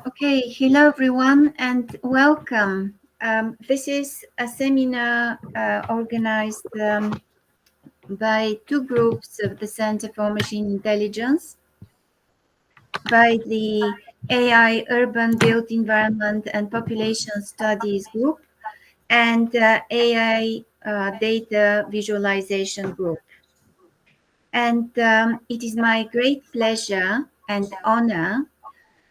Okay, hello everyone and welcome. This is a seminar organized by two groups of the Center for Machine Intelligence, by the AI Urban Built Environment and Population Studies Group, and AI Data Visualization Group. And it is my great pleasure and honor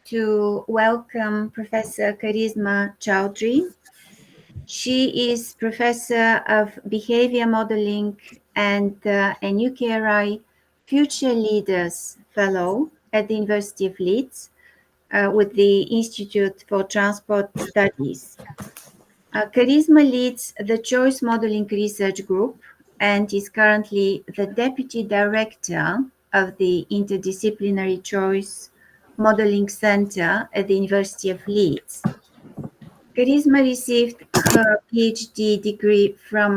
to welcome Professor Charisma Choudhury. She is Professor of Behavior Modeling and a UKRI Future Leaders Fellow at the University of Leeds with the Institute for Transport Studies. Charisma leads the Choice Modeling Research Group and is currently the Deputy Director of the Interdisciplinary Choice Modeling Center at the University of Leeds. Charisma received her PhD degree from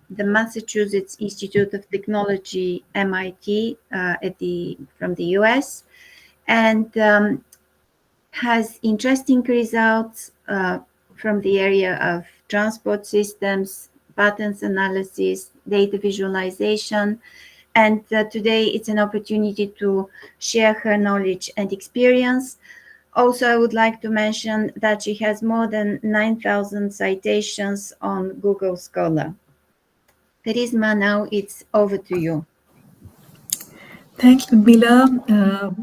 the Massachusetts Institute of Technology, MIT, from the US, and has interesting results from the area of transport systems, patterns analysis, data visualization, and today it's an opportunity to share her knowledge and experience. Also, I would like to mention that she has more than 9,000 citations on Google Scholar. Charisma, now it's over to you. Thank you, Mila.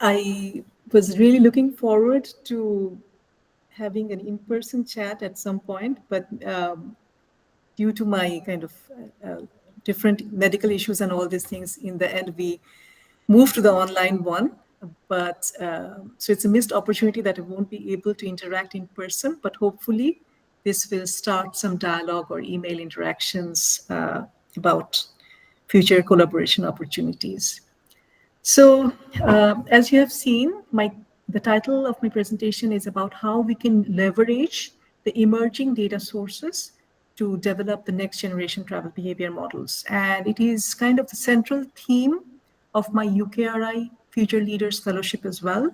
I was really looking forward to having an in-person chat at some point, but due to my kind of different medical issues and all these things, in the end, we moved to the online one. But so it's a missed opportunity that I won't be able to interact in person, but hopefully this will start some dialogue or email interactions about future collaboration opportunities. So, as you have seen, the title of my presentation is about how we can leverage the emerging data sources to develop the next generation travel behavior models. And it is kind of the central theme of my UKRI Future Leaders Fellowship as well,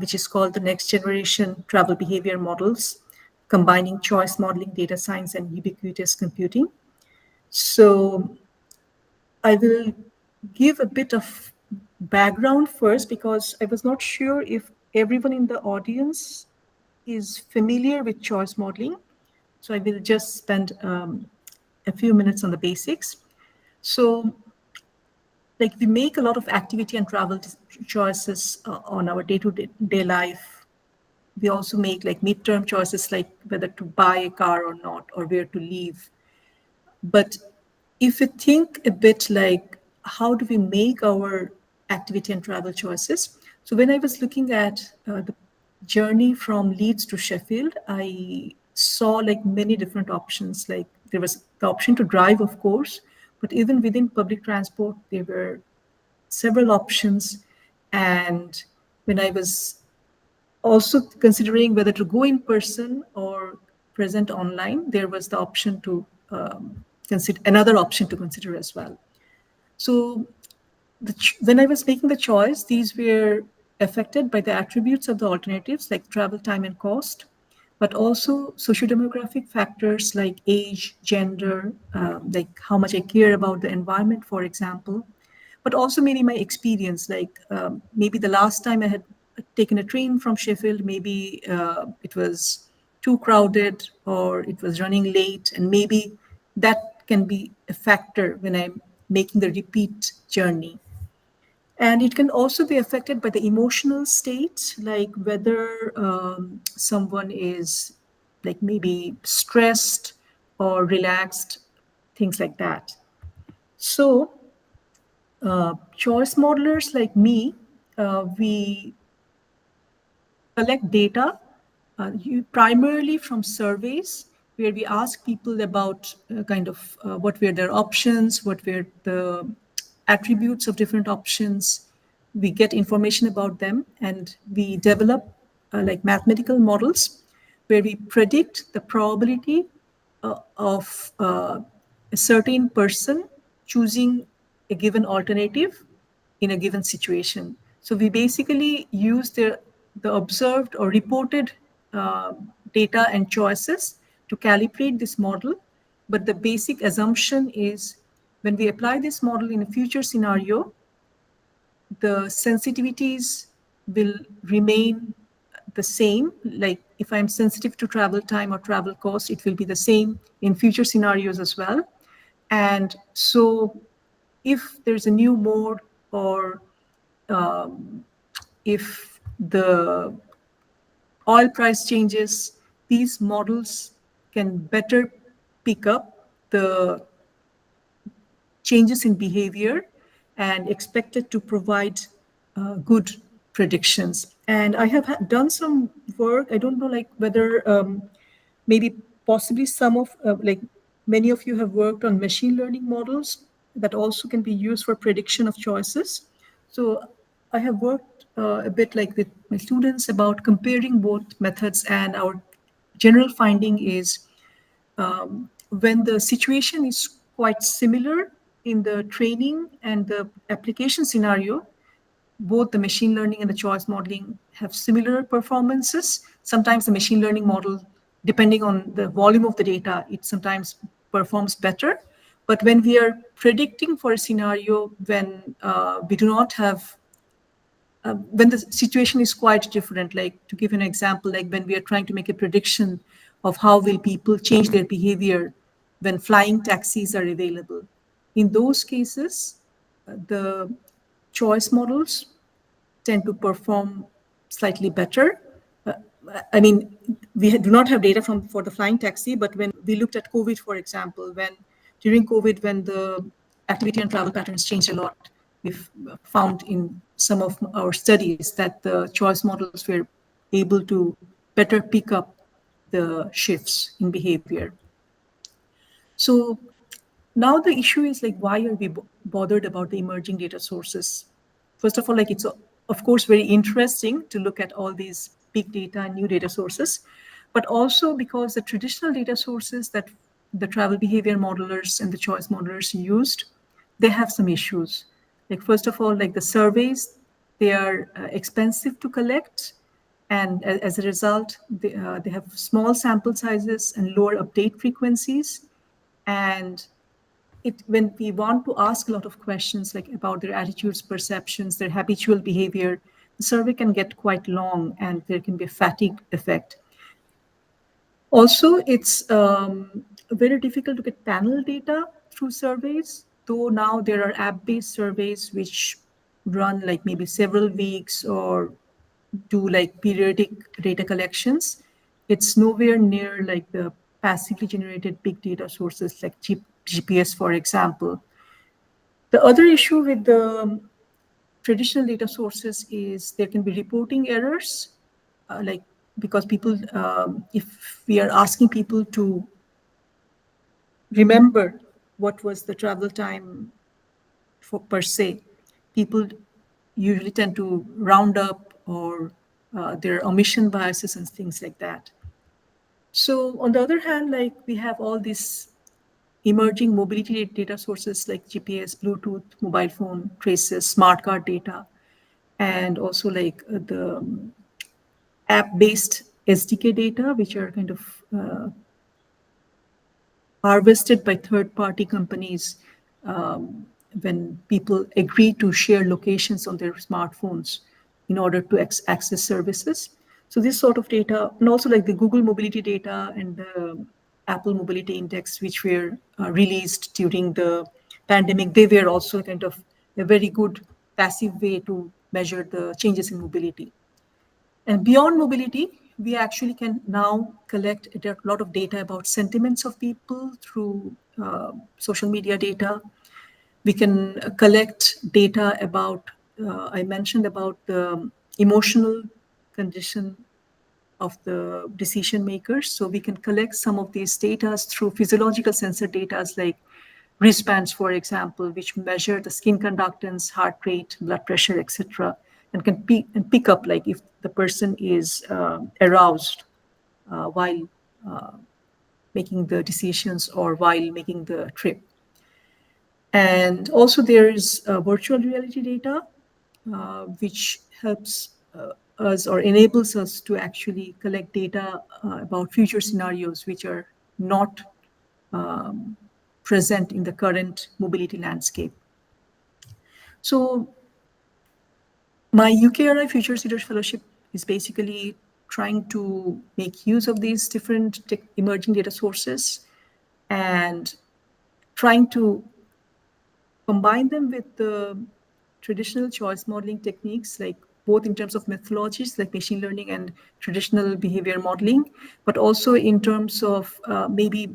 which is called the Next Generation Travel Behavior Models, combining choice modeling, data science, and ubiquitous computing. So I will give a bit of background first because I was not sure if everyone in the audience is familiar with choice modeling. So I will just spend a few minutes on the basics. So, like, we make a lot of activity and travel choices on our day-to-day life. We also make like midterm choices, like whether to buy a car or not, or where to live. But if you think a bit like, how do we make our activity and travel choices? So when I was looking at the journey from Leeds to Sheffield, I saw like many different options. Like there was the option to drive, of course, but even within public transport, there were several options. And when I was also considering whether to go in person or present online, there was the option to consider another option to consider as well. So when I was making the choice, these were affected by the attributes of the alternatives like travel time and cost, but also socio-demographic factors like age, gender, like how much I care about the environment, for example, but also maybe my experience, like maybe the last time I had taken a train from Sheffield, maybe it was too crowded or it was running late, and maybe that can be a factor when I'm making the repeat journey. And it can also be affected by the emotional state, like whether someone is like maybe stressed or relaxed, things like that. So, choice modelers like me, we collect data primarily from surveys where we ask people about what were their options, what were the attributes of different options. We get information about them and we develop like mathematical models where we predict the probability of a certain person choosing a given alternative in a given situation. So we basically use the observed or reported uh, data and choices to calibrate this model. But the basic assumption is when we apply this model in a future scenario, the sensitivities will remain the same. Like if I'm sensitive to travel time or travel cost, it will be the same in future scenarios as well. And so if there's a new mode, or if the oil price changes, these models can better pick up the changes in behavior and expected to provide good predictions. And I have done some work. I don't know, like whether maybe possibly some of like many of you have worked on machine learning models that also can be used for prediction of choices. So I have worked a bit like with my students about comparing both methods, and our general finding is when the situation is quite similar in the training and the application scenario, both the machine learning and the choice modeling have similar performances. Sometimes the machine learning model, depending on the volume of the data, it sometimes performs better. But when we are predicting for a scenario when we do not have when the situation is quite different, like to give an example, like when we are trying to make a prediction of how will people change their behavior when flying taxis are available, in those cases the choice models tend to perform slightly better. Uh, I mean, we do not have data from for the flying taxi, but when we looked at COVID, for example, when during COVID, when the activity and travel patterns changed a lot, we've found in some of our studies that the choice models were able to better pick up the shifts in behavior. So now the issue is like, why are we bothered about the emerging data sources? First of all, like it's of course very interesting to look at all these big data and new data sources, but also because the traditional data sources that the travel behavior modelers and the choice modelers used, they have some issues. Like first of all, like the surveys, they are expensive to collect, and as a result, they have small sample sizes and lower update frequencies. And when we want to ask a lot of questions like about their attitudes, perceptions, their habitual behavior, the survey can get quite long and there can be a fatigue effect. Also, it's very difficult to get panel data through surveys, though now there are app-based surveys which run like maybe several weeks or do like periodic data collections. It's nowhere near like the passively generated big data sources like GPS, for example. The other issue with the traditional data sources is there can be reporting errors, like because people, if we are asking people to remember what was the travel time for, per se, people usually tend to round up, or there are omission biases and things like that. So on the other hand, like we have all these emerging mobility data sources like GPS, Bluetooth, mobile phone traces, smart card data, and also like the app-based SDK data, which are kind of harvested by third-party companies when people agree to share locations on their smartphones in order to access services. So this sort of data, and also like the Google mobility data and the Apple mobility index, which were released during the pandemic, they were also kind of a very good passive way to measure the changes in mobility. And beyond mobility, we actually can now collect a lot of data about sentiments of people through social media data. We can collect data about, I mentioned about the emotional condition of the decision makers. So we can collect some of these data through physiological sensor data like wristbands, for example, which measure the skin conductance, heart rate, blood pressure, etc., and can pick up like if the person is aroused while making the decisions or while making the trip. And also there is virtual reality data, which helps. us or enables us to actually collect data about future scenarios which are not present in the current mobility landscape. So my UKRI Future Seeders Fellowship is basically trying to make use of these different emerging data sources and trying to combine them with the traditional choice modeling techniques, like both in terms of methodologies like machine learning and traditional behavior modeling, but also in terms of maybe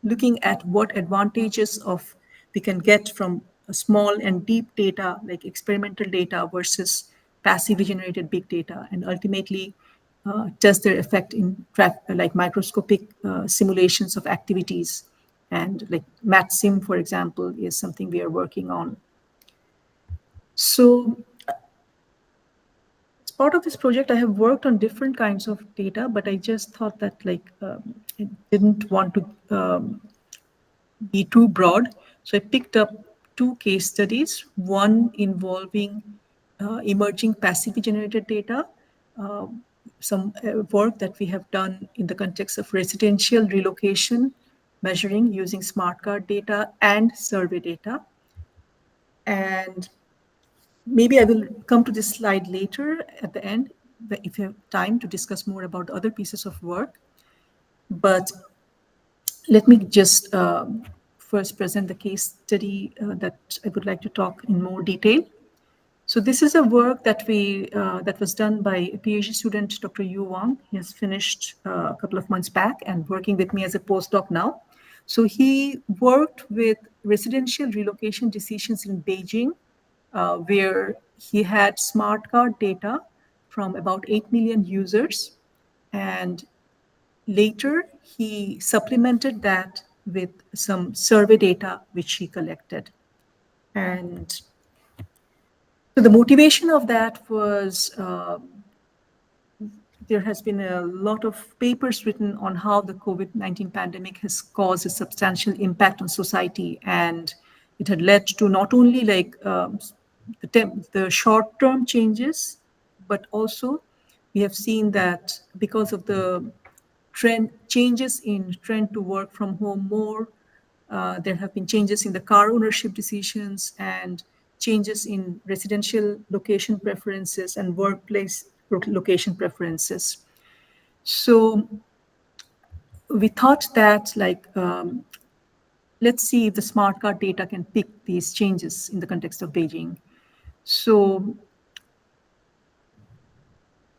looking at what advantages of we can get from a small and deep data like experimental data versus passively generated big data, and ultimately test their effect in like microscopic simulations of activities. And like MatSim, for example, is something we are working on. So as part of this project, I have worked on different kinds of data, but I just thought that I didn't want to be too broad. So I picked up two case studies, one involving emerging passively generated data, uh, some work that we have done in the context of residential relocation measuring using smart card data and survey data. And maybe I will come to this slide later at the end, if you have time to discuss more about other pieces of work. But let me just first present the case study that I would like to talk in more detail. So this is a work that was done by a PhD student, Dr. Yu Wang. He has finished a couple of months back and working with me as a postdoc now. So he worked with residential relocation decisions in Beijing, where he had smart card data from about 8 million users. And later, he supplemented that with some survey data which he collected. And so the motivation of that was there has been a lot of papers written on how the COVID-19 pandemic has caused a substantial impact on society. And it had led to not only like the short-term changes, but also we have seen that because of the changes in trend to work from home more, there have been changes in the car ownership decisions and changes in residential location preferences and workplace location preferences. So we thought that let's see if the smart card data can pick these changes in the context of Beijing. So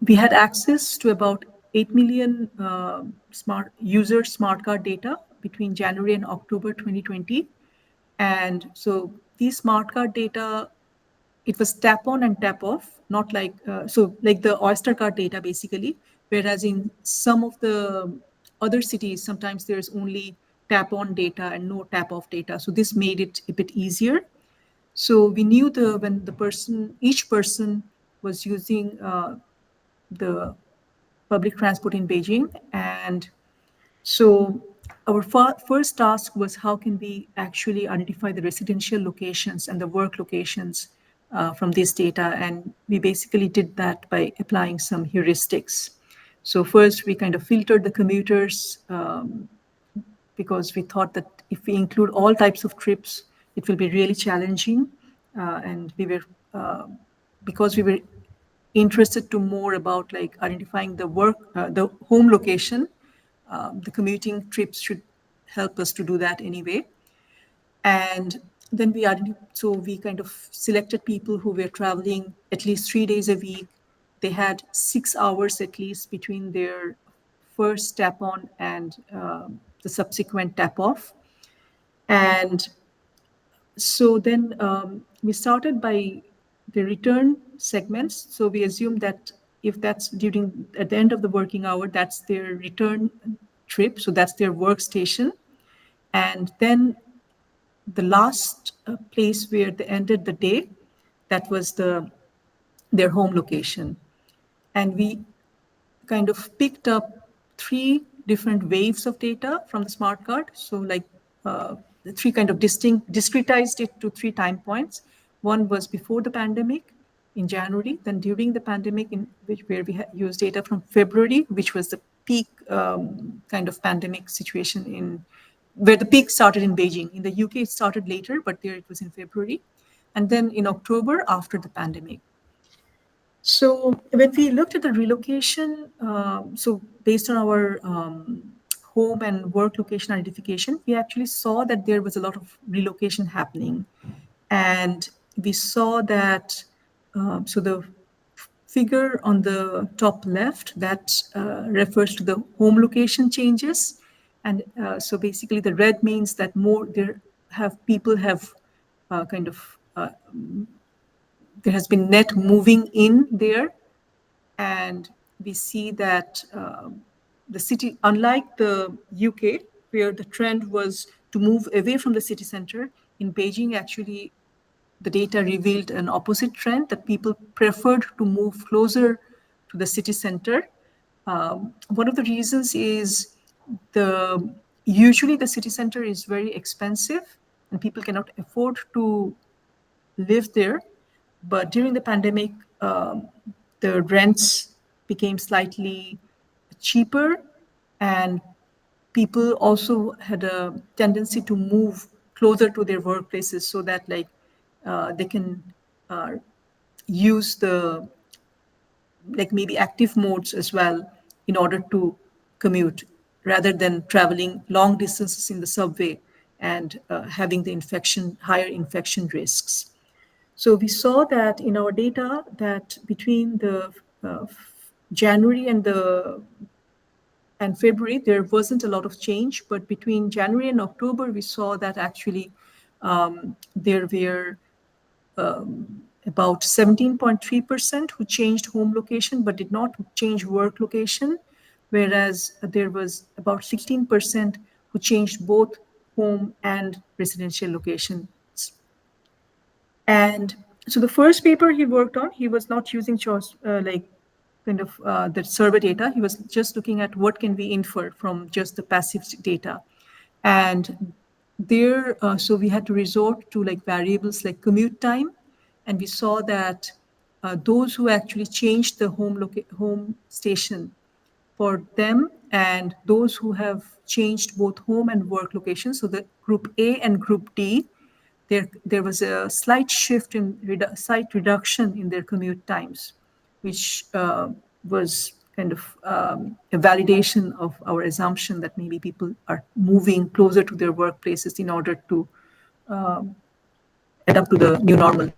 we had access to about 8 million smart card data between January and October 2020. And so these smart card data, it was tap on and tap off, not like the Oyster card data basically, whereas in some of the other cities, sometimes there's only tap on data and no tap off data. So this made it a bit easier. So we knew when each person was using the public transport in Beijing. And so our first task was how can we actually identify the residential locations and the work locations from this data. And we basically did that by applying some heuristics. So first we kind of filtered the commuters because we thought that if we include all types of trips, it will be really challenging. And we were, because we were interested to more about like identifying the home location, the commuting trips should help us to do that anyway. And then so we kind of selected people who were traveling at least 3 days a week. They had 6 hours at least between their first tap on and the subsequent tap off. And so then we started by the return segments. So we assume that if that's at the end of the working hour, that's their return trip. So that's their workstation. And then the last place where they ended the day, that was their home location. And we kind of picked up three different waves of data from the smart card. So like the three kind of discretized it to 3 time points. One was before the pandemic, in January. Then during the pandemic, in which where we used data from February, which was the peak kind of pandemic situation in where the peak started in Beijing. In the UK, it started later, but there it was in February, and then in October after the pandemic. So when we looked at the relocation, so based on our home and work location identification, we actually saw that there was a lot of relocation happening, and we saw that. So the figure on the top left that refers to the home location changes, and so basically the red means that more there have people have kind of there has been net moving in there, and we see that the city, unlike the UK, where the trend was to move away from the city center, in Beijing, actually, the data revealed an opposite trend that people preferred to move closer to the city center. One of the reasons is the usually the city center is very expensive and people cannot afford to live there. But during the pandemic, the rents became slightly cheaper, and people also had a tendency to move closer to their workplaces so that like they can uh, use the like maybe active modes as well in order to commute rather than traveling long distances in the subway and having the infection higher infection risks. So we saw that in our data that between the January and February, there wasn't a lot of change, but between January and October, we saw that actually there were about 17.3% who changed home location but did not change work location, whereas there was about 16% who changed both home and residential locations. And so the first paper he worked on, he was not using like kind of the survey data. He was just looking at what can we infer from just the passive data. And there, so we had to resort to like variables like commute time. And we saw that those who actually changed the home station for them and those who have changed both home and work locations, so the group A and group D, there was a slight shift in slight reduction in their commute times, which was kind of a validation of our assumption that maybe people are moving closer to their workplaces in order to adapt to the new normal.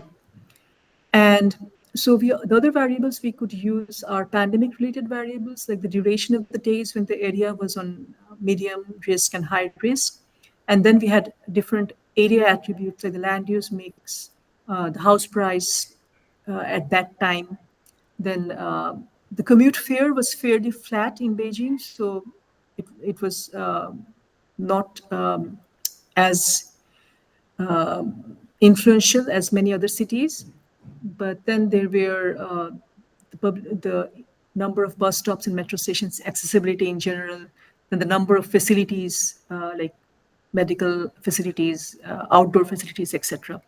And so the other variables we could use are pandemic related variables, like the duration of the days when the area was on medium risk and high risk. And then we had different area attributes like the land use mix, the house price at that time. Then the commute fare was fairly flat in Beijing, so it was not as influential as many other cities. But then there were the number of bus stops and metro stations, accessibility in general, and the number of facilities like medical facilities, outdoor facilities, etc.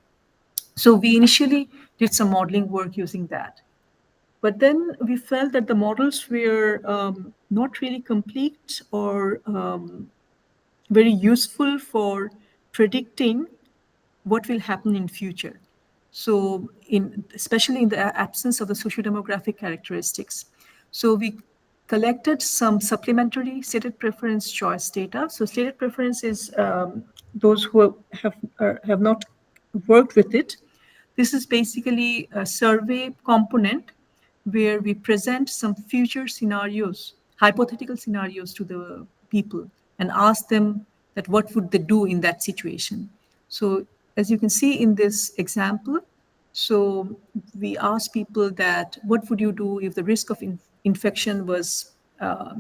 So we initially did some modeling work using that. But then we felt that the models were not really complete or very useful for predicting what will happen in future. So in especially in the absence of the socio-demographic characteristics. So we collected some supplementary stated preference choice data. So stated preference is those who have not worked with it. This is basically a survey component where we present some future scenarios, hypothetical scenarios to the people and ask them that what would they do in that situation. So as you can see in this example, so we asked people that what would you do if the risk of infection was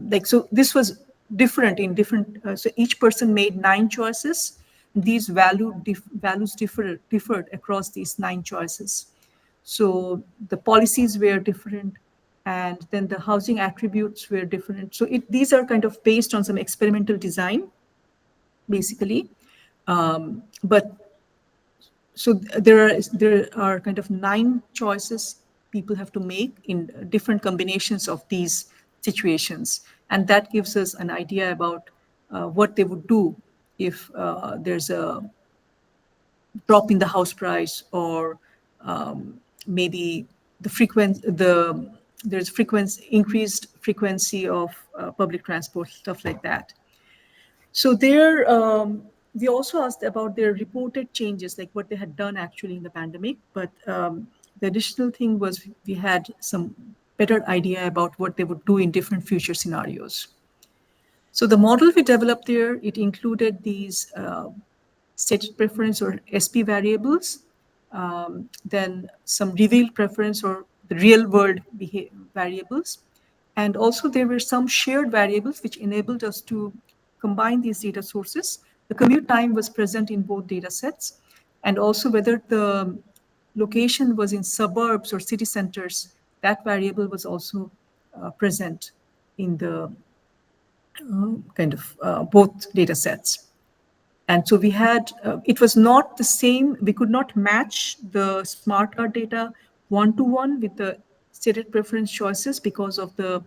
like, so this was different in different, so each person made 9 choices. These values differed across these 9 choices. So the policies were different, and then the housing attributes were different. So these are kind of based on some experimental design, basically. But so there are kind of 9 choices people have to make in different combinations of these situations. And that gives us an idea about what they would do if there's a drop in the house price, or maybe there's increased frequency of public transport, stuff like that. So there, we also asked about their reported changes, like what they had done actually in the pandemic. But the additional thing was we had some better idea about what they would do in different future scenarios. So the model we developed there, it included these stated preference or SP variables, then some revealed preference or the real world variables. And also there were some shared variables which enabled us to combine these data sources. The commute time was present in both data sets, and also whether the location was in suburbs or city centers, that variable was also present in the both data sets. And so we had, it was not the same, we could not match the smart card data one-to-one with the stated preference choices because of the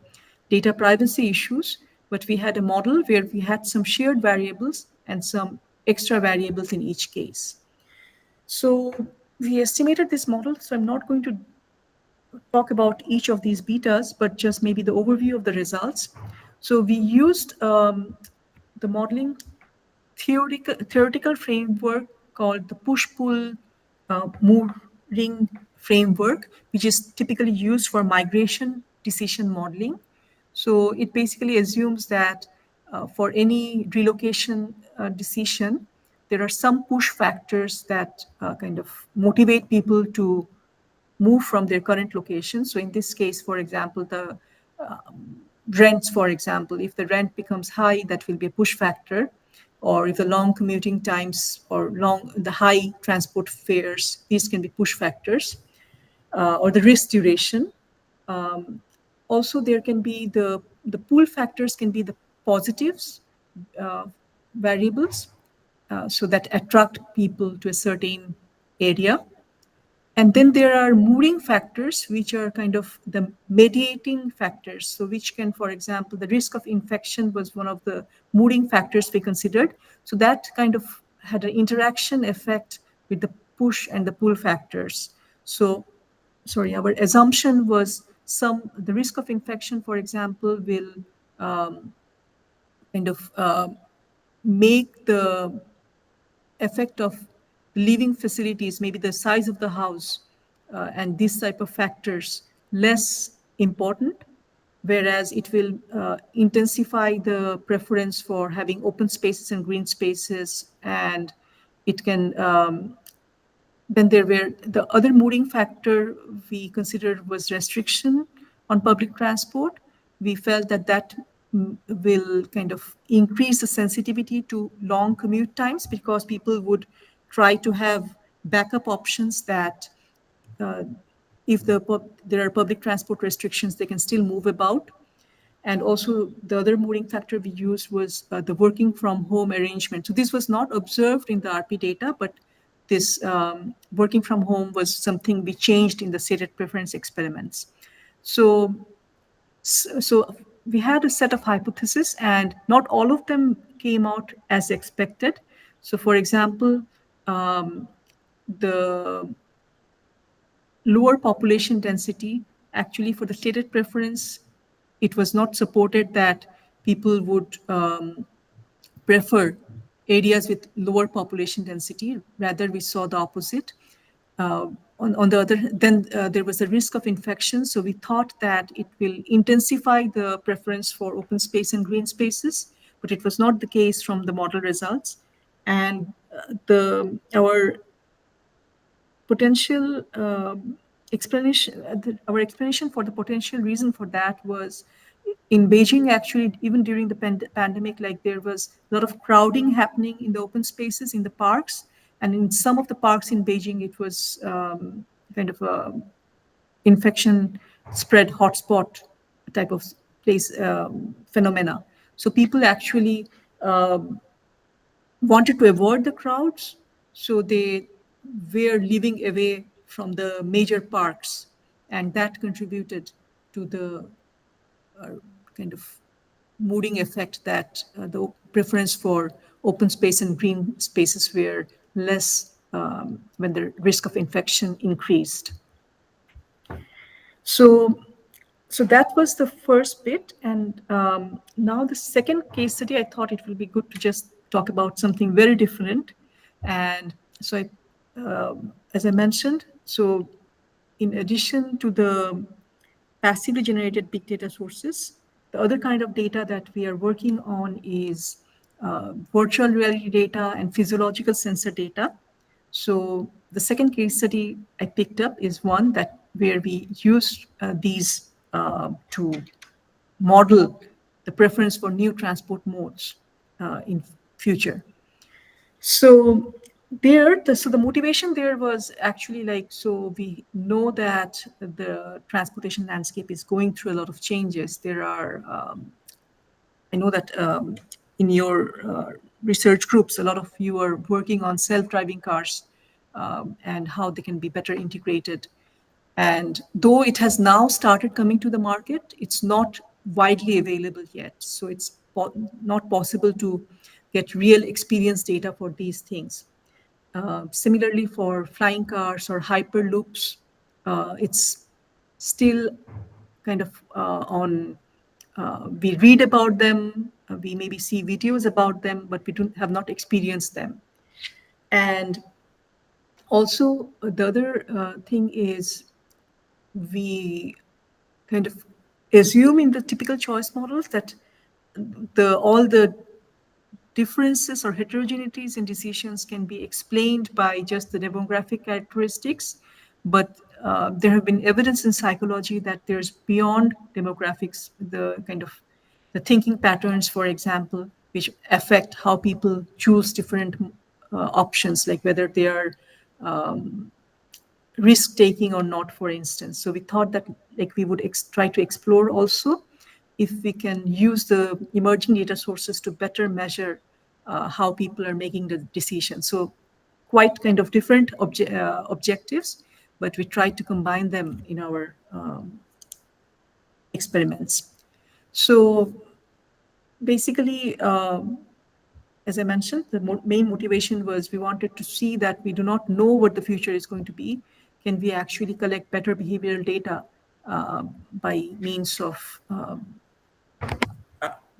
data privacy issues. But we had a model where we had some shared variables and some extra variables in each case. So we estimated this model. So I'm not going to talk about each of these betas, but just maybe the overview of the results. So we used the modeling theoretical framework called the push-pull moving framework, which is typically used for migration decision modeling. So it basically assumes that for any relocation decision, there are some push factors that kind of motivate people to move from their current location. So in this case, for example, the rents, for example, if the rent becomes high, that will be a push factor. Or if the long commuting times or the high transport fares, these can be push factors, or the risk duration. Also, there can be the pull factors can be the positives uh, variables, so that attract people to a certain area. And then there are moving factors, which are kind of the mediating factors. So which can, for example, the risk of infection was one of the moving factors we considered. So that kind of had an interaction effect with the push and the pull factors. So, sorry, our assumption was the risk of infection, for example, will kind of make the effect of living facilities, maybe the size of the house, and these type of factors less important, whereas it will intensify the preference for having open spaces and green spaces. And it can then there were the other moving factor we considered was restriction on public transport. We felt that will kind of increase the sensitivity to long commute times, because people would try to have backup options that if there are public transport restrictions, they can still move about. And also the other moving factor we used was the working from home arrangement. So this was not observed in the RP data, but this working from home was something we changed in the stated preference experiments. So, so we had a set of hypotheses, and not all of them came out as expected. So for example, the lower population density, actually for the stated preference, it was not supported that people would prefer areas with lower population density. Rather, we saw the opposite. On the other, then there was a risk of infection. So we thought that it will intensify the preference for open space and green spaces, but it was not the case from the model results. And our potential explanation, our explanation for the potential reason for that was in Beijing, actually, even during the pandemic, like there was a lot of crowding happening in the open spaces, in the parks. And in some of the parks in Beijing, it was kind of a infection spread hotspot type of place phenomena. So people actually wanted to avoid the crowds, so they were living away from the major parks. and that contributed to the kind of mooding effect that the preference for open space and green spaces were less when the risk of infection increased. So, so that was the first bit, and now the second case study. I thought it will be good to just talk about something very different, and so as I mentioned, so in addition to the passively generated big data sources, the other kind of data that we are working on is virtual reality data and physiological sensor data. So the second case study I picked up is one that where we used these to model the preference for new transport modes in future. So so the motivation there was actually like, so we know that the transportation landscape is going through a lot of changes. There are I know that in your research groups, a lot of you are working on self-driving cars and how they can be better integrated. And though it has now started coming to the market, it's not widely available yet. So it's not possible to get real experience data for these things. Similarly, for flying cars or hyperloops, it's still kind of on. We read about them, we maybe see videos about them, but we don't have not experienced them. And also, the other thing is we kind of assume in the typical choice models that the all the differences or heterogeneities in decisions can be explained by just the demographic characteristics, but there have been evidence in psychology that there's beyond demographics, the kind of the thinking patterns, for example, which affect how people choose different options, like whether they are risk taking or not, for instance. So we thought that like we would try to explore also if we can use the emerging data sources to better measure how people are making the decision. So quite kind of different objectives, but we tried to combine them in our experiments. So basically, as I mentioned, the main motivation was we wanted to see that we do not know what the future is going to be. Can we actually collect better behavioral data by means of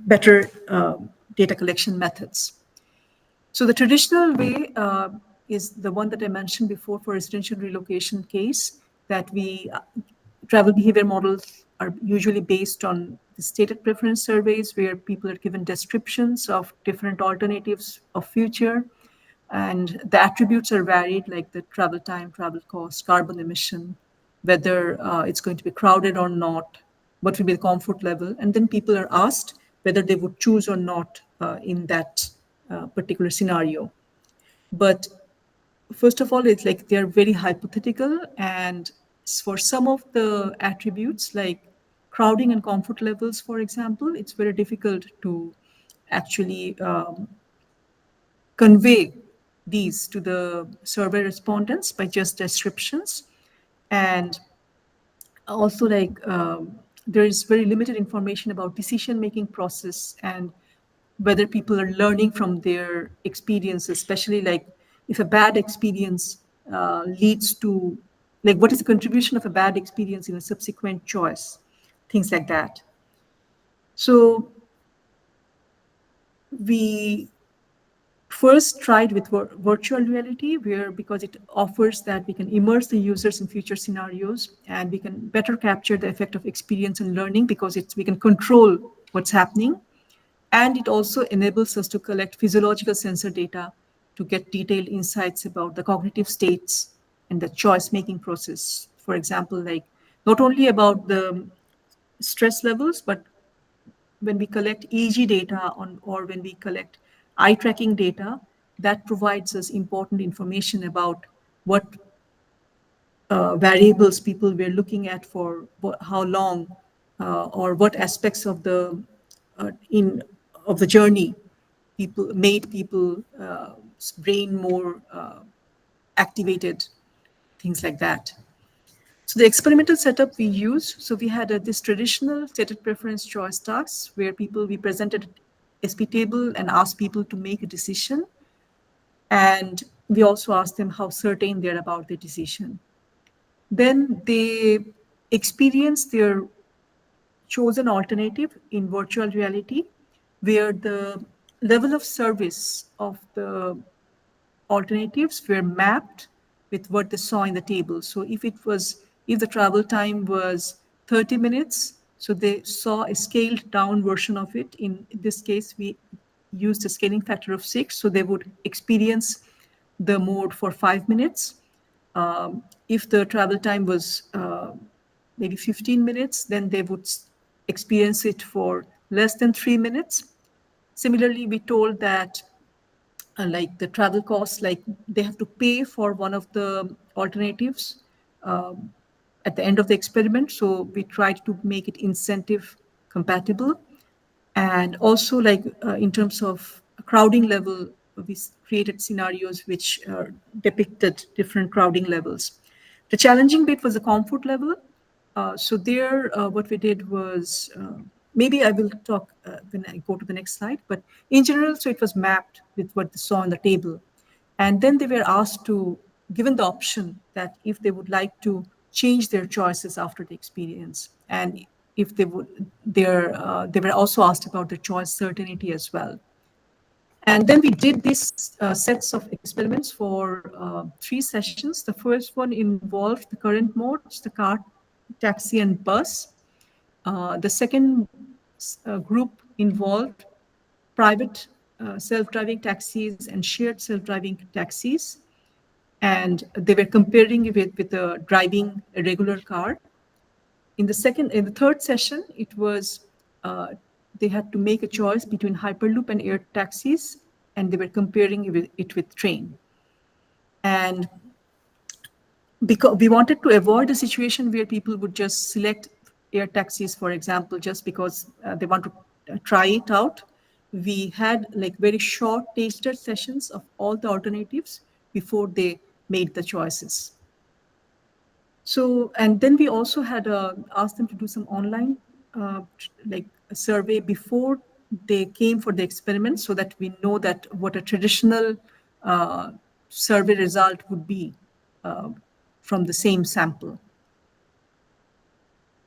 better data collection methods? So the traditional way is the one that I mentioned before for residential relocation case, that we travel behavior models are usually based on the stated preference surveys where people are given descriptions of different alternatives of future, and the attributes are varied, like the travel time, travel cost, carbon emission, whether it's going to be crowded or not, what will be the comfort level, and then people are asked whether they would choose or not in that particular scenario. But first of all, it's like they're very hypothetical, and for some of the attributes like crowding and comfort levels, for example, it's very difficult to actually convey these to the survey respondents by just descriptions. And also like there is very limited information about decision making process and whether people are learning from their experiences, especially like if a bad experience leads to, like, what is the contribution of a bad experience in a subsequent choice, things like that. So we first tried with virtual reality, where because it offers that we can immerse the users in future scenarios and we can better capture the effect of experience and learning because we can control what's happening. And it also enables us to collect physiological sensor data to get detailed insights about the cognitive states and the choice making process. For example, like not only about the stress levels, but when we collect EEG data or when we collect eye tracking data, that provides us important information about what variables people were looking at for how long or what aspects of the in of the journey people made people brain more activated, things like that. So the experimental setup we used, so we had this traditional stated preference choice tasks where we presented SP table and asked people to make a decision. And we also asked them how certain they're about the decision. Then they experience their chosen alternative in virtual reality, where the level of service of the alternatives were mapped with what they saw in the table. So if the travel time was 30 minutes, so they saw a scaled down version of it. In this case, we used a scaling factor of 6, so they would experience the mode for 5 minutes. If the travel time was maybe 15 minutes, then they would experience it for less than 3 minutes. Similarly, we told that like the travel costs, like they have to pay for one of the alternatives um, at the end of the experiment. So we tried to make it incentive compatible. And also, like in terms of crowding level, we created scenarios which depicted different crowding levels. The challenging bit was the comfort level. So there, what we did was maybe I will talk when I go to the next slide. But in general, so it was mapped with what they saw on the table, and then they were asked to, given the option that if they would like to change their choices after the experience, and if they would, they were also asked about the choice certainty as well. And then we did these sets of experiments for 3 sessions. The first one involved the current modes, the car, taxi, and bus. The second group involved private self-driving taxis and shared self-driving taxis. And they were comparing it with driving a regular car. In the third session, it was they had to make a choice between Hyperloop and air taxis, and they were comparing it with train. And because we wanted to avoid a situation where people would just select air taxis, for example, just because they want to try it out, we had like very short taster sessions of all the alternatives before they made the choices. So, and then we also had asked them to do some online, like a survey before they came for the experiment, so that we know that what a traditional uh, survey result would be uh, from the same sample.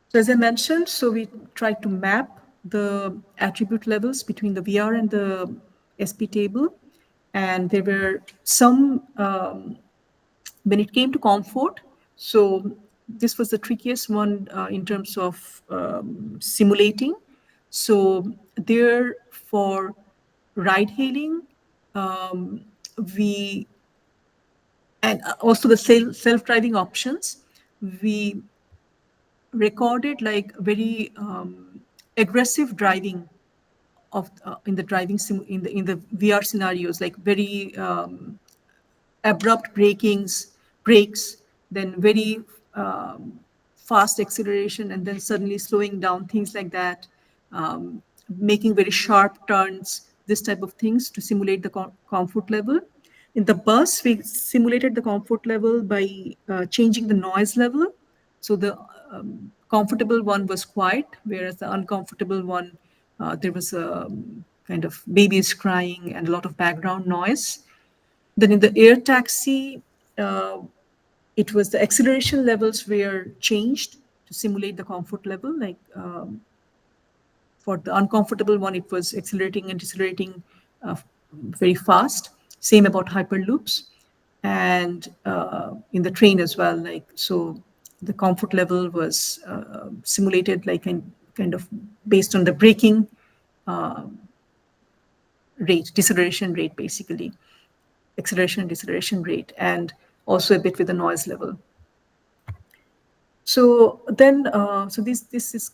So as I mentioned, so we tried to map the attribute levels between the VR and the SP table. And there were some, when it came to comfort, so this was the trickiest one in terms of simulating. So there for ride hailing, we, and also the self-driving options, we recorded like very aggressive driving of in the in the VR scenarios, like very abrupt breaks, then very fast acceleration, and then suddenly slowing down, things like that, making very sharp turns, this type of things to simulate the comfort level. In the bus, we simulated the comfort level by changing the noise level. So the comfortable one was quiet, whereas the uncomfortable one, there was a kind of babies crying and a lot of background noise. Then in the air taxi, uh, it was the acceleration levels were changed to simulate the comfort level. Like for the uncomfortable one, it was accelerating and decelerating very fast. Same about hyperloops, and in the train as well. Like so, the comfort level was simulated like kind of based on the braking rate, deceleration rate, basically acceleration and deceleration rate, and also a bit with the noise level. So then, so this is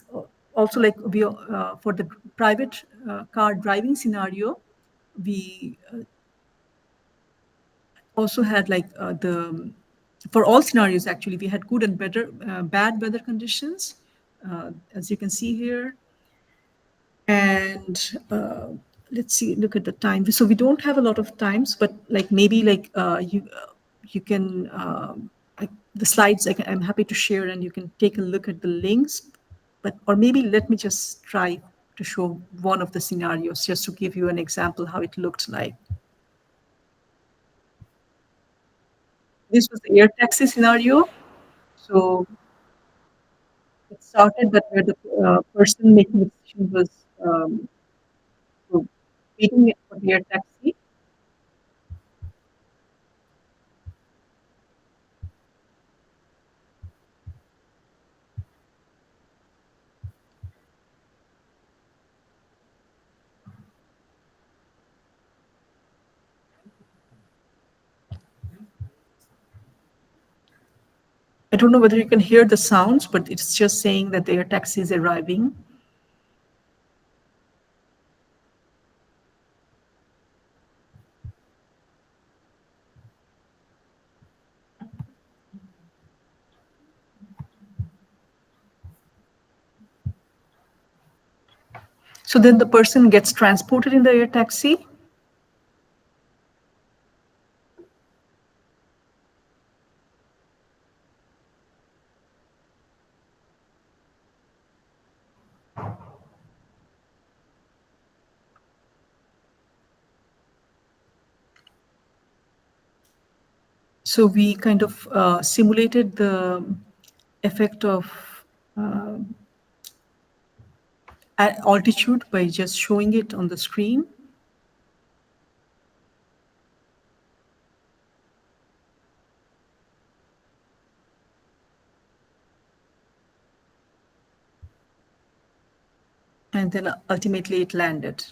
also like we for the private car driving scenario, we also had like the for all scenarios actually we had good and better bad weather conditions, as you can see here. And let's see, look at the time. So we don't have a lot of times, but like maybe like you can the slides I'm happy to share, and you can take a look at the links. But or maybe let me just try to show one of the scenarios just to give you an example how it looked like. This was the air taxi scenario. So it started that where the person making the decision was so waiting for the air taxi. I don't know whether you can hear the sounds, but it's just saying that the air taxi is arriving. So then the person gets transported in the air taxi. So we kind of simulated the effect of uh, altitude by just showing it on the screen. And then ultimately it landed.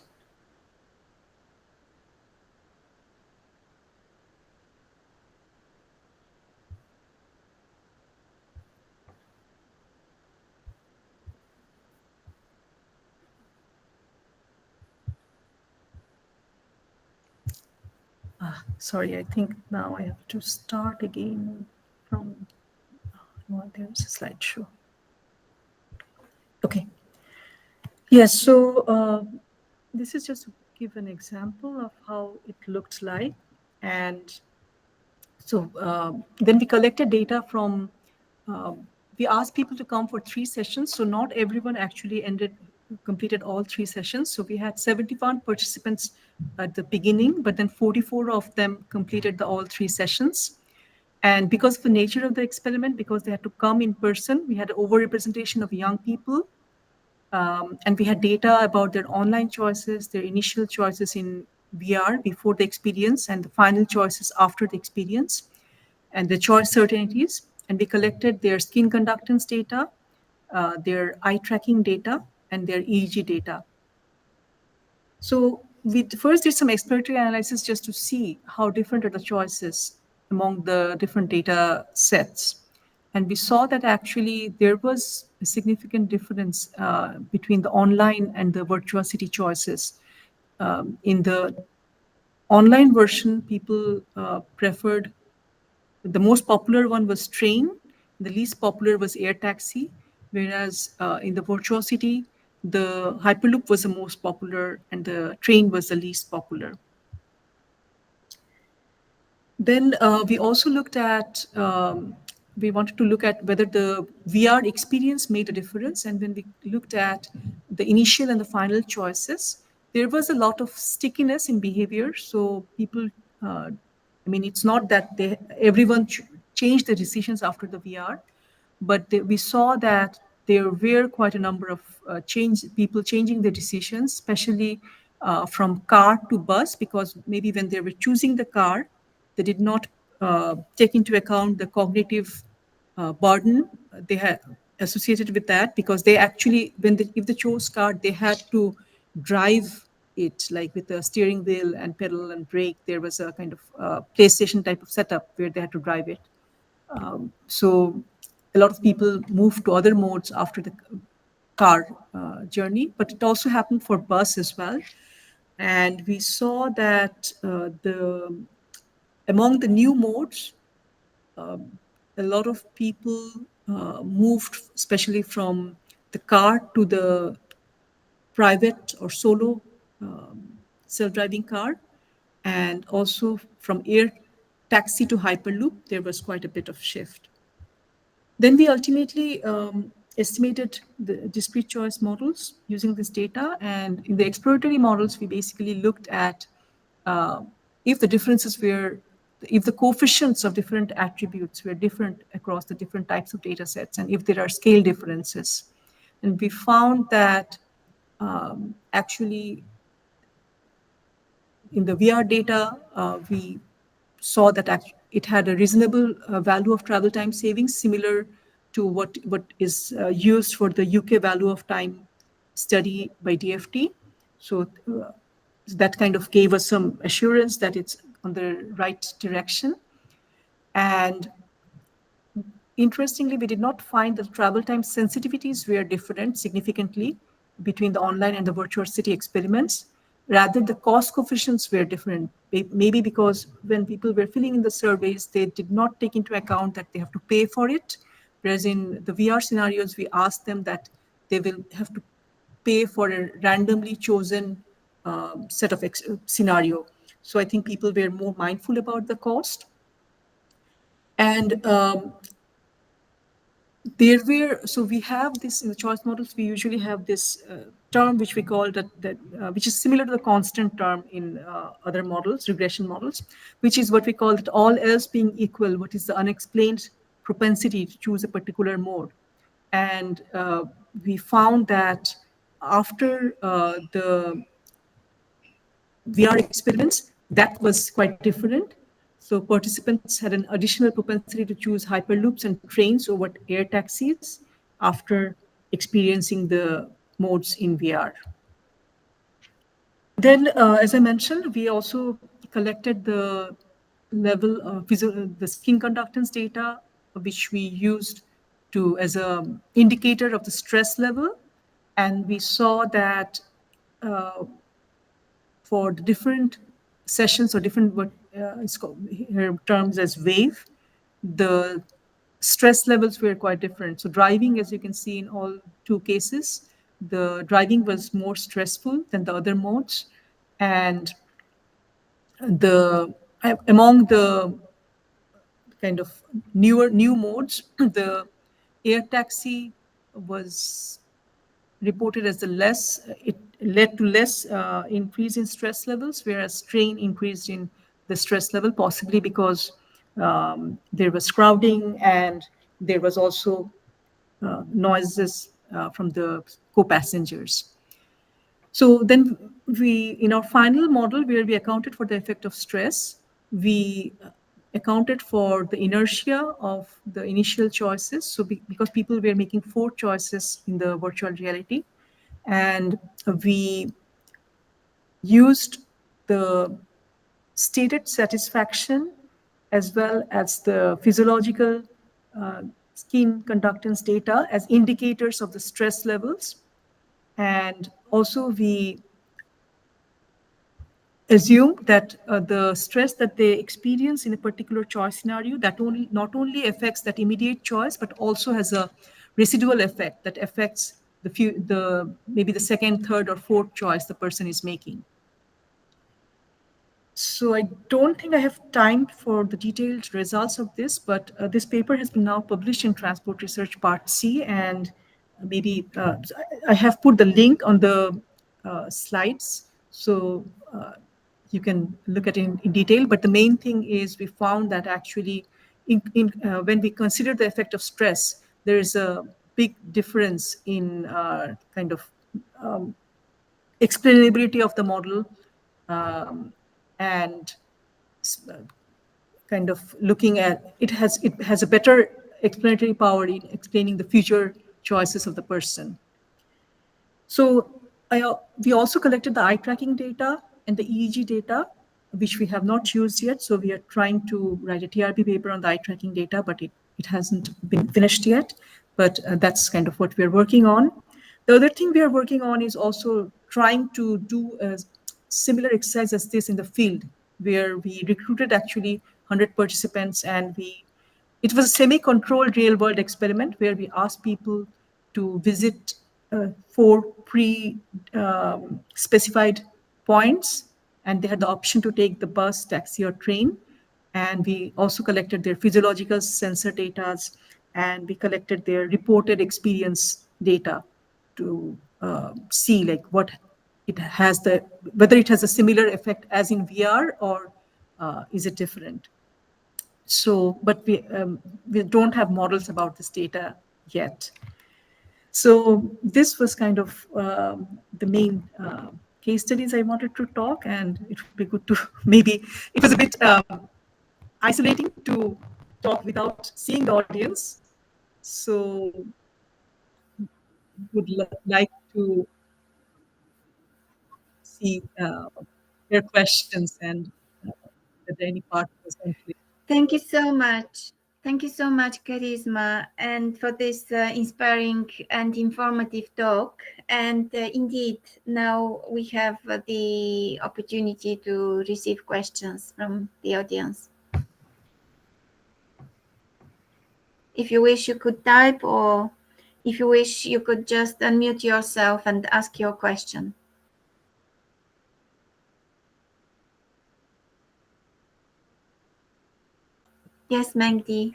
Sorry, I think now I have to start again from, well, there's a slideshow. Okay. Yes, so this is just to give an example of how it looked like. And so then we collected data from, we asked people to come for 3 sessions. So not everyone actually completed all 3 sessions. So we had 71 participants at the beginning, but then 44 of them completed all 3 sessions. And because of the nature of the experiment, because they had to come in person, we had overrepresentation of young people. And we had data about their online choices, their initial choices in VR before the experience, and the final choices after the experience, and the choice certainties. And we collected their skin conductance data, their eye tracking data, and their EEG data. So we first did some exploratory analysis just to see how different are the choices among the different data sets. And we saw that actually there was a significant difference between the online and the virtuosity choices. In the online version, people preferred, the most popular one was train, the least popular was air taxi, whereas in the virtuosity, the hyperloop was the most popular and the train was the least popular. Then we also looked at, we wanted to look at whether the VR experience made a difference. And when we looked at the initial and the final choices, there was a lot of stickiness in behavior. So people, I mean, it's not that everyone changed their decisions after the VR, but we saw that there were quite a number of people changing their decisions, especially from car to bus, because maybe when they were choosing the car, they did not take into account the cognitive burden they had associated with that, because they actually, if they chose car, they had to drive it like with a steering wheel and pedal and brake. There was a kind of PlayStation type of setup where they had to drive it. So a lot of people moved to other modes after the car journey, but it also happened for bus as well. And we saw that the among the new modes, a lot of people moved, especially from the car to the private or solo self-driving car, and also from air taxi to hyperloop. There was quite a bit of shift. Then we ultimately estimated the discrete choice models using this data. And in the exploratory models, we basically looked at uh, if the differences were, if the coefficients of different attributes were different across the different types of data sets, and if there are scale differences. And we found that actually in the VR data, we saw that it had a reasonable value of travel time savings, similar to what is used for the UK value of time study by DFT. So that kind of gave us some assurance that it's on the right direction. And interestingly, we did not find that travel time sensitivities were different significantly between the online and the virtual city experiments. Rather, the cost coefficients were different. Maybe because when people were filling in the surveys, they did not take into account that they have to pay for it. Whereas in the VR scenarios, we asked them that they will have to pay for a randomly chosen set of scenario. So I think people were more mindful about the cost. And there were, so we have this in the choice models, we usually have this term which we call that which is similar to the constant term in other models, regression models, which is what we call that all else being equal, what is the unexplained propensity to choose a particular mode. And we found that after the VR experiments, that was quite different. So participants had an additional propensity to choose hyperloops and trains over air taxis after experiencing the modes in VR. Then, as I mentioned, we also collected the level of the skin conductance data, which we used to as a indicator of the stress level, and we saw that for the different sessions or different what is called here terms as wave, the stress levels were quite different. So driving, as you can see in all two cases, the driving was more stressful than the other modes. And the among the kind of new modes, the air taxi was reported as the less, it led to less increase in stress levels, whereas train increased in the stress level, possibly because there was crowding and there was also noises from the co-passengers. So then we, in our final model where we accounted for the effect of stress, we accounted for the inertia of the initial choices. So because people were making 4 choices in the virtual reality, and we used the stated satisfaction as well as the physiological skin conductance data as indicators of the stress levels. And also we assume that the stress that they experience in a particular choice scenario that only not only affects that immediate choice but also has a residual effect that affects the maybe the second, third, or fourth choice the person is making. So I don't think I have time for the detailed results of this, but this paper has been now published in Transport Research Part C, and maybe I have put the link on the slides, so you can look at it in detail. But the main thing is we found that actually when we consider the effect of stress, there is a big difference in kind of explainability of the model, um, and kind of looking at it has a better explanatory power in explaining the future choices of the person. So we also collected the eye tracking data and the EEG data, which we have not used yet. So we are trying to write a TRP paper on the eye tracking data, but it hasn't been finished yet. But that's kind of what we're working on. The other thing we are working on is also trying to do a similar exercise as this in the field, where we recruited actually 100 participants, and it was a semi-controlled real-world experiment where we asked people to visit 4 pre-specified points, and they had the option to take the bus, taxi, or train. And we also collected their physiological sensor data, and we collected their reported experience data to see like what it has the whether it has a similar effect as in VR or is it different. So, but we don't have models about this data yet. So this was kind of the main case studies I wanted to talk, and it would be good to maybe it was a bit isolating to talk without seeing the audience. So would like to see their questions and whether any part was unclear. Thank you so much. Thank you so much, Charisma, and for this inspiring and informative talk. And indeed, now we have the opportunity to receive questions from the audience. If you wish, you could type, or if you wish, you could just unmute yourself and ask your question. Yes, Magdi.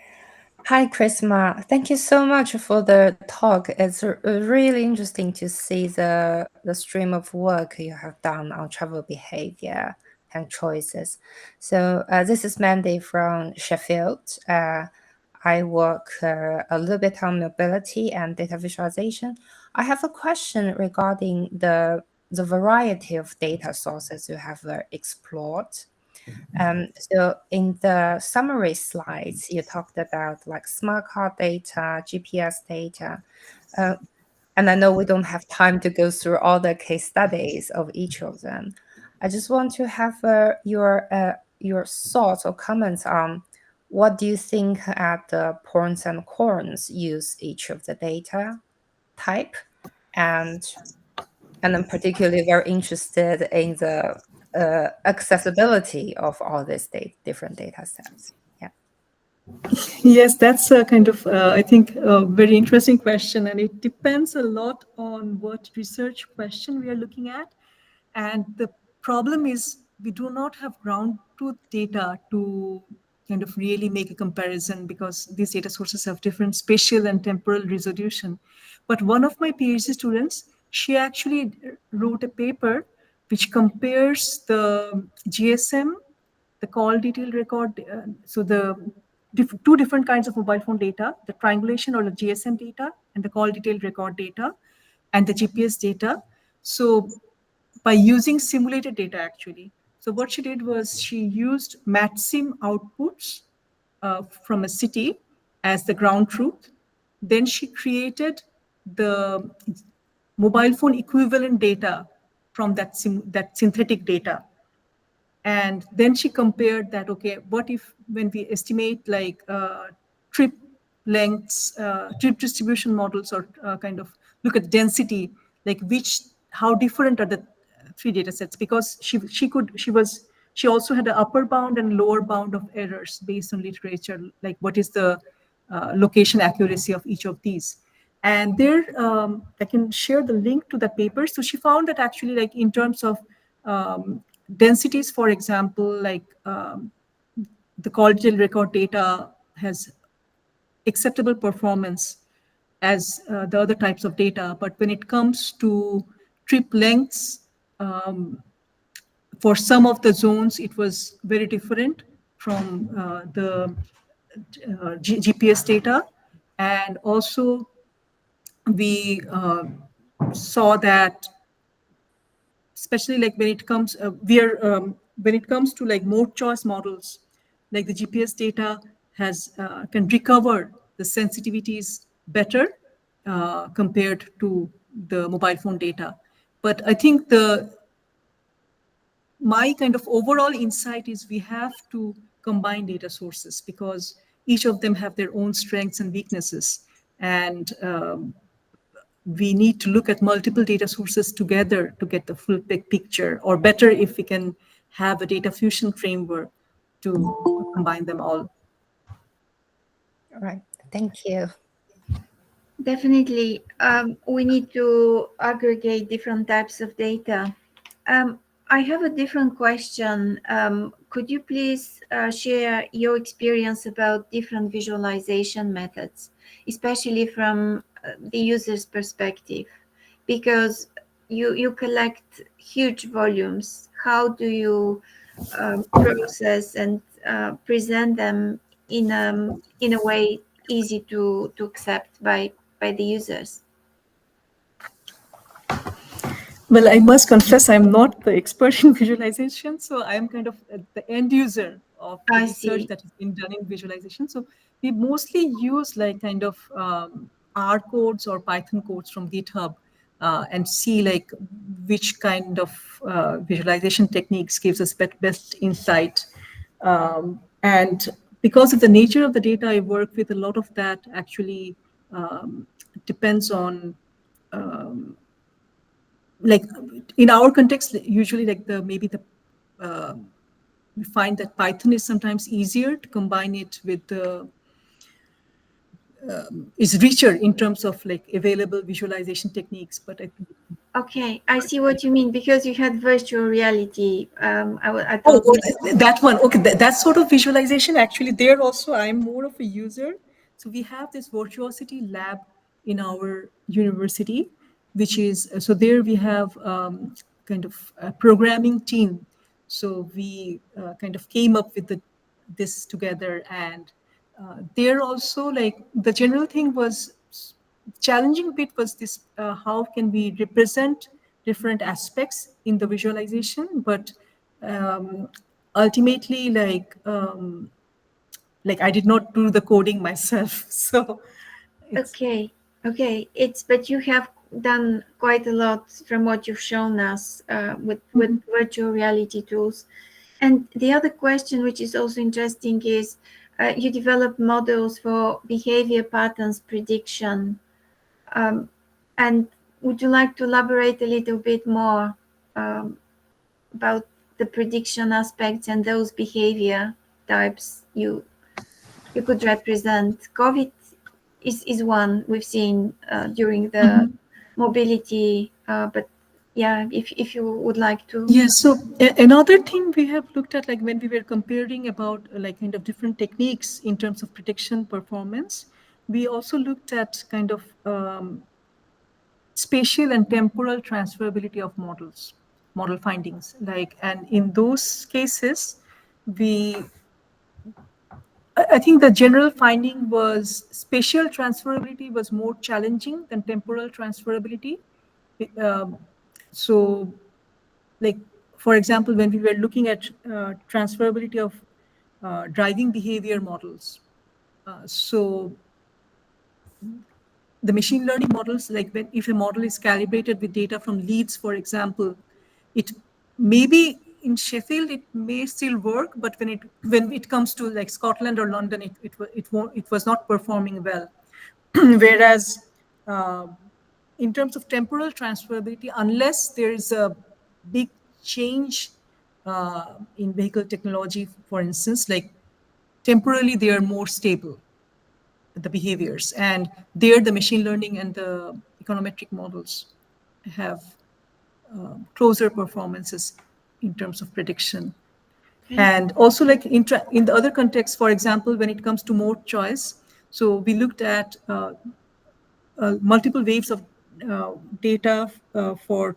Hi, Chrisma. Thank you so much for the talk. It's really interesting to see the stream of work you have done on travel behavior and choices. So this is Mandy from Sheffield. I work a little bit on mobility and data visualization. I have a question regarding the variety of data sources you have explored. So in the summary slides, you talked about like smart card data, GPS data, uh, and I know we don't have time to go through all the case studies of each of them. I just want to have your thoughts or comments on what do you think are the pros and cons use each of the data type, and I'm particularly very interested in the accessibility of all these different data sets. Yeah. Yes, that's a kind of, I think, a very interesting question. And it depends a lot on what research question we are looking at. And the problem is we do not have ground truth data to kind of really make a comparison because these data sources have different spatial and temporal resolution. But one of my PhD students, she actually wrote a paper which compares the GSM, the call detail record. So the two different kinds of mobile phone data, the triangulation or the GSM data and the call detail record data and the GPS data. So by using simulated data actually. So what she did was she used MatSim outputs from a city as the ground truth. Then she created the mobile phone equivalent data from that synthetic data. And then she compared that, okay, what if when we estimate like trip lengths, trip distribution models, or kind of look at density, like how different are the three data sets? Because she also had an upper bound and lower bound of errors based on literature, like what is the location accuracy of each of these. And there, I can share the link to that paper. So she found that actually, like in terms of densities, for example, like the call detail record data has acceptable performance as the other types of data. But when it comes to trip lengths, for some of the zones, it was very different from the GPS data. And also, we saw that especially like when it comes when it comes to like mode choice models, like the GPS data has can recover the sensitivities better compared to the mobile phone data. But I think the my kind of overall insight is we have to combine data sources because each of them have their own strengths and weaknesses, and we need to look at multiple data sources together to get the full big picture, or better if we can have a data fusion framework to combine them all. All right. Thank you. Definitely, we need to aggregate different types of data. Um, I have a different question. Could you please share your experience about different visualization methods, especially from the user's perspective? Because you collect huge volumes. How do you process and present them in a way easy to accept by the users? Well, I must confess, I'm not the expert in visualization. So I'm kind of the end user of the I research see. that has been done in visualization. So we mostly use like kind of R codes or Python codes from GitHub and see like which kind of visualization techniques gives us best insight. And because of the nature of the data I work with, a lot of that actually depends on like in our context, usually like the maybe the we find that Python is sometimes easier to combine it with the is richer in terms of like available visualization techniques. But I think Okay, I see what you mean because you had virtual reality. I oh, thought that one. Okay, that sort of visualization. Actually, there also, I'm more of a user. So we have this virtuosity lab in our university, which is so there we have kind of a programming team. So we kind of came up with this together, and there also like the general thing was challenging bit was this how can we represent different aspects in the visualization, but um, ultimately like I did not do the coding myself. So it's okay, okay. It's but you have done quite a lot from what you've shown us with Mhm. virtual reality tools. And the other question, which is also interesting, is you develop models for behavior patterns prediction. Um, and would you like to elaborate a little bit more um, about the prediction aspects and those behavior types you could represent? COVID is one we've seen during the Mhm. mobility, but yeah, if you would like to. Yes. So another thing we have looked at, like when we were comparing about like kind of different techniques in terms of prediction performance, we also looked at kind of spatial and temporal transferability of model findings. Like, and in those cases, we I think the general finding was spatial transferability was more challenging than temporal transferability. Um, so, like for example, when we were looking at transferability of driving behavior models, so the machine learning models, like when if a model is calibrated with data from Leeds, for example, it maybe in Sheffield it may still work, but when it comes to like Scotland or London, it was not performing well. Whereas uh, in terms of temporal transferability, unless there is a big change in vehicle technology, for instance, like temporarily they are more stable, the behaviors, and there the machine learning and the econometric models have closer performances in terms of prediction. Okay. And also like in the other context, for example, when it comes to mode choice, so we looked at multiple waves of data for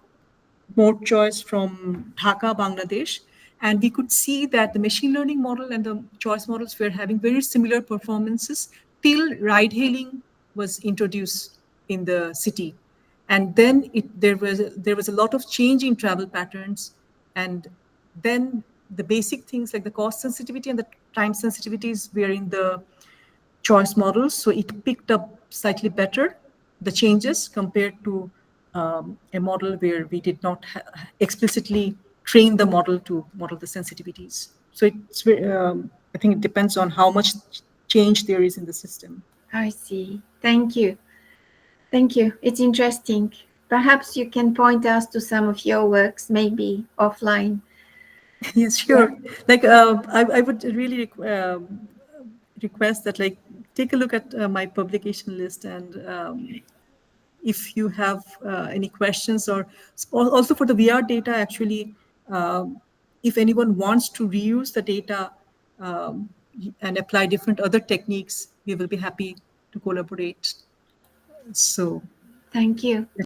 mode choice from Dhaka, Bangladesh. And we could see that the machine learning model and the choice models were having very similar performances till ride hailing was introduced in the city. And then there was a lot of change in travel patterns. And then the basic things like the cost sensitivity and the time sensitivities were in the choice models. So it picked up slightly better the changes compared to a model where we did not explicitly train the model to model the sensitivities. So I think it depends on how much change there is in the system. I see. Thank you. Thank you. It's interesting. Perhaps you can point us to some of your works, maybe offline. Yes, Yeah. sure. Like I would really request that like take a look at my publication list, and if you have any questions, or also for the VR data, actually, If anyone wants to reuse the data and apply different other techniques, we will be happy to collaborate. So Thank you.